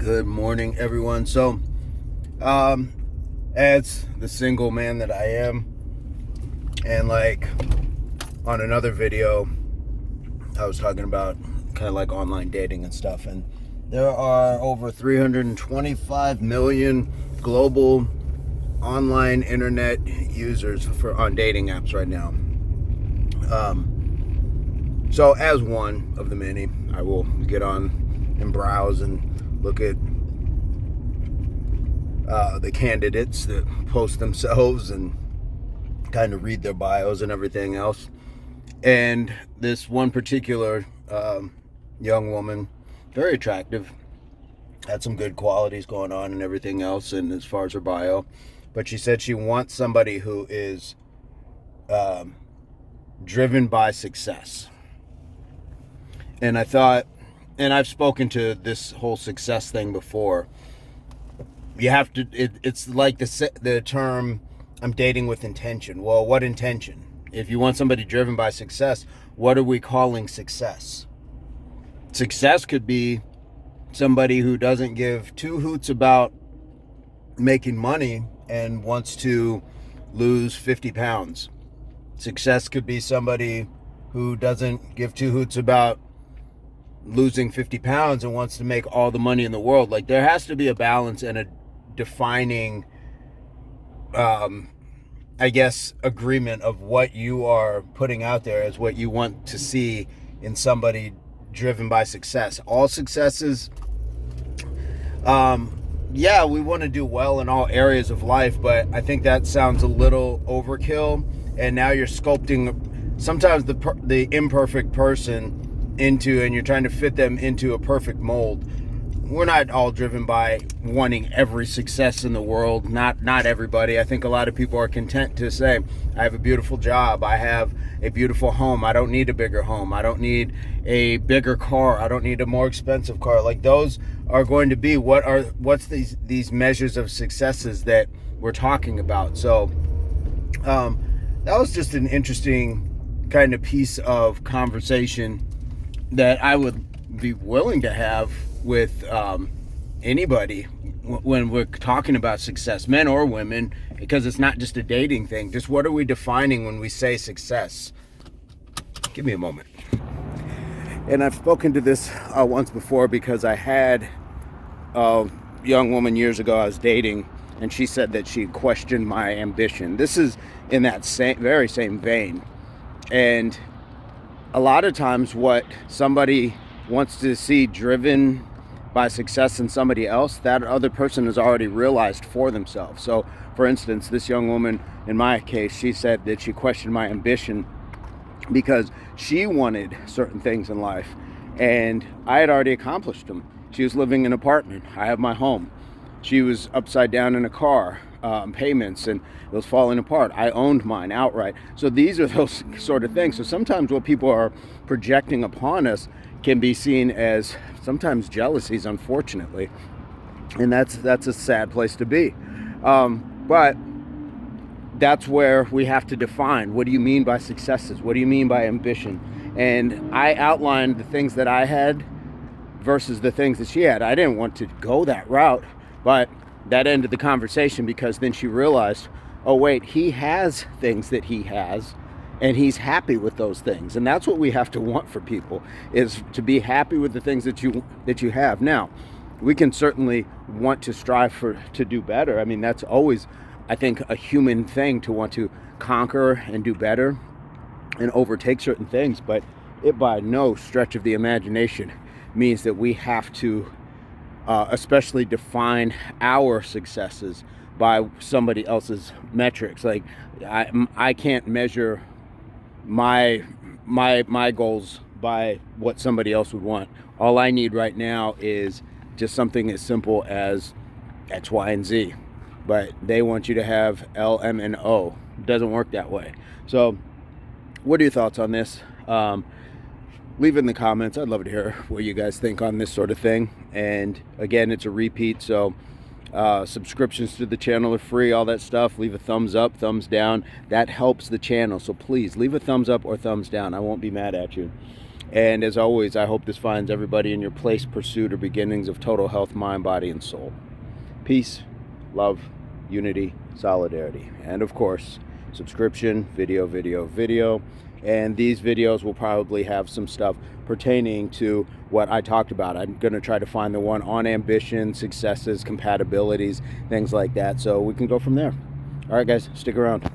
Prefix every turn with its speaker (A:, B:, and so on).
A: Good morning, everyone. So, as the single man that I am, and like on another video, I was talking about kind of like online dating and stuff, and there are over 325 million global online internet users on dating apps right now. So as one of the many, I will get on and browse and look at the candidates that post themselves and kind of read their bios and everything else. And this one particular young woman, very attractive, had some good qualities going on and everything else, and as far as her bio, but she said she wants somebody who is driven by success. And I thought, and I've spoken to this whole success thing before. You have to, it's like the term, I'm dating with intention. Well, what intention? If you want somebody driven by success, what are we calling success? Success could be somebody who doesn't give two hoots about making money and wants to lose 50 pounds. Success could be somebody who doesn't give two hoots about losing 50 pounds and wants to make all the money in the world. Like, there has to be a balance and a defining I guess agreement of what you are putting out there as what you want to see in somebody driven by success. All successes, yeah, we want to do well in all areas of life, but I think that sounds a little overkill. And now you're sculpting sometimes the imperfect person into, and you're trying to fit them into a perfect mold. We're not all driven by wanting every success in the world. Not everybody. I think a lot of people are content to say, I have a beautiful job, I have a beautiful home, I don't need a bigger home, I don't need a bigger car, I don't need a more expensive car. Like, those are going to be what's these measures of successes that we're talking about. So that was just an interesting kind of piece of conversation that I would be willing to have with anybody when we're talking about success, men or women, because it's not just a dating thing. Just what are we defining when we say success? Give me a moment. And I've spoken to this once before, because I had a young woman years ago I was dating, and she said that she questioned my ambition. This is in that very same vein. And a lot of times what somebody wants to see driven by success in somebody else, that other person has already realized for themselves. So, for instance, this young woman, in my case, she said that she questioned my ambition because she wanted certain things in life, and I had already accomplished them. She was living in an apartment. I have my home. She was upside down in a car, payments, and it was falling apart. I owned mine outright. So these are those sort of things. So sometimes what people are projecting upon us can be seen as sometimes jealousies, unfortunately, and that's a sad place to be. But that's where we have to define, what do you mean by successes? What do you mean by ambition? And I outlined the things that I had versus the things that she had. I didn't want to go that route, but that ended the conversation, because then she realized, oh wait, he has things that he has, and he's happy with those things. And that's what we have to want for people, is to be happy with the things that you have. Now, we can certainly want to strive to do better. I mean, that's always, I think, a human thing, to want to conquer and do better and overtake certain things, but it by no stretch of the imagination means that we have to especially define our successes by somebody else's metrics. Like, I can't measure my goals by what somebody else would want. All I need right now is just something as simple as X, Y, and Z. But they want you to have L, M, and O. It doesn't work that way. So what are your thoughts on this? Leave it in the comments. I'd love to hear what you guys think on this sort of thing. And again, it's a repeat, so subscriptions to the channel are free, all that stuff. Leave a thumbs up, thumbs down. That helps the channel. So please leave a thumbs up or thumbs down. I won't be mad at you. And as always, I hope this finds everybody in your place, pursuit, or beginnings of total health, mind, body, and soul. Peace, love, unity, solidarity, and of course, subscription, video. And these videos will probably have some stuff pertaining to what I talked about. I'm going to try to find the one on ambition, successes, compatibilities, things like that, so we can go from there. All right, guys, stick around.